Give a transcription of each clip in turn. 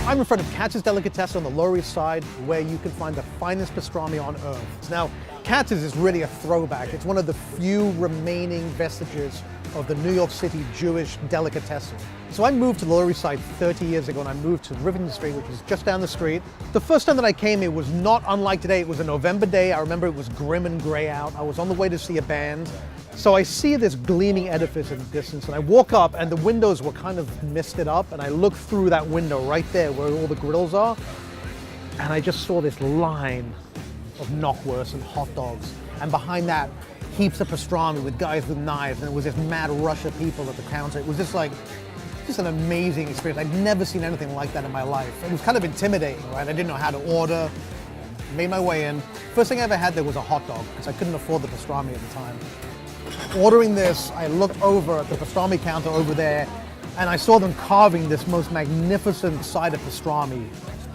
I'm in front of Katz's Delicatessen on the Lower East Side, where you can find the finest pastrami on earth. Now, Katz's is really a throwback. It's one of the few remaining vestiges of the New York City Jewish delicatessen. So I moved to the Lower East Side 30 years ago, and I moved to Rivington Street, which is just down the street. The first time that I came here was not unlike today. It was a November day. I remember it was grim and gray out. I was on the way to see a band. So I see this gleaming edifice in the distance, and I walk up, and the windows were kind of misted up, and I look through that window right there where all the grills are, and I just saw this line of knockwursts and hot dogs, and behind that, heaps of pastrami with guys with knives, and it was this mad rush of people at the counter. It was just an amazing experience. I'd never seen anything like that in my life. It was kind of intimidating, right? I didn't know how to order. Made my way in. First thing I ever had there was a hot dog, because I couldn't afford the pastrami at the time. Ordering this, I looked over at the pastrami counter over there, and I saw them carving this most magnificent side of pastrami.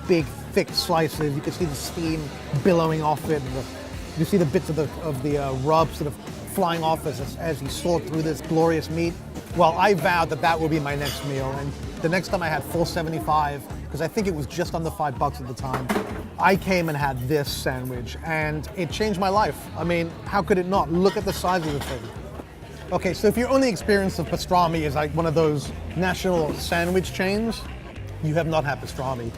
Big, thick slices. You could see the steam billowing off it. And you see the bits of the rub sort of flying off as you sort through this glorious meat. Well, I vowed that that would be my next meal, and the next time I had $4.75, because I think it was just under $5 at the time, I came and had this sandwich, and it changed my life. I mean, how could it not? Look at the size of the thing. Okay, so if your only experience of pastrami is like one of those national sandwich chains, you have not had pastrami.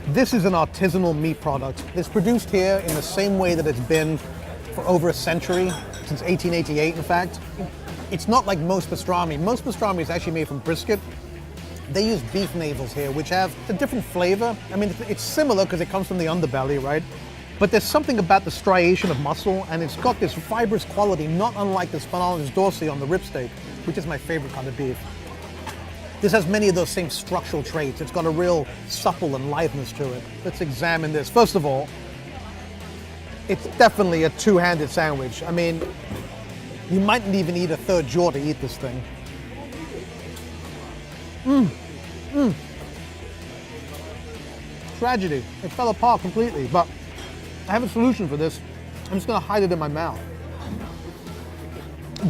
This is an artisanal meat product. It's produced here in the same way that it's been for over a century, since 1888 in fact. It's not like most pastrami. Most pastrami is actually made from brisket. They use beef navels here, which have a different flavor. I mean, it's similar because it comes from the underbelly, right? But there's something about the striation of muscle, and it's got this fibrous quality, not unlike the spinalis dorsi on the ribsteak, which is my favorite kind of beef. This has many of those same structural traits. It's got a real supple and litheness to it. Let's examine this. First of all, it's definitely a two-handed sandwich. I mean, you mightn't even need a third jaw to eat this thing. Tragedy. It fell apart completely, but I have a solution for this. I'm just gonna hide it in my mouth.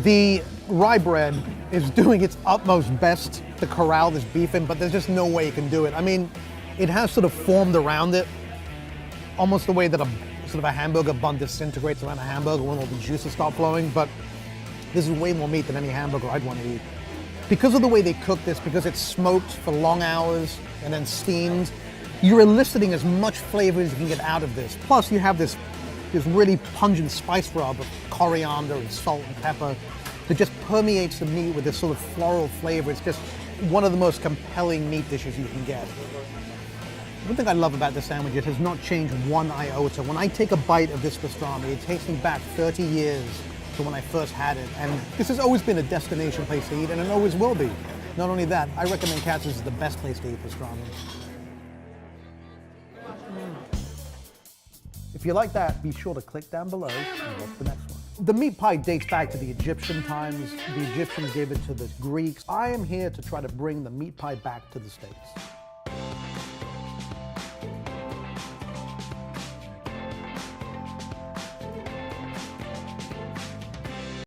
The rye bread is doing its utmost best to corral this beef in, but there's just no way it can do it. I mean, it has sort of formed around it, almost the way that a hamburger bun disintegrates around a hamburger when all the juices start flowing, but this is way more meat than any hamburger I'd want to eat. Because of the way they cook this, because it's smoked for long hours and then steamed, you're eliciting as much flavor as you can get out of this. Plus, you have this really pungent spice rub of coriander and salt and pepper that just permeates the meat with this sort of floral flavor. It's just one of the most compelling meat dishes you can get. One thing I love about this sandwich, it has not changed one iota. When I take a bite of this pastrami, it takes me back 30 years to when I first had it. And this has always been a destination place to eat, and it always will be. Not only that, I recommend Katz's is the best place to eat pastrami. If you like that, be sure to click down below and watch the next one. The meat pie dates back to the Egyptian times. The Egyptians gave it to the Greeks. I am here to try to bring the meat pie back to the States.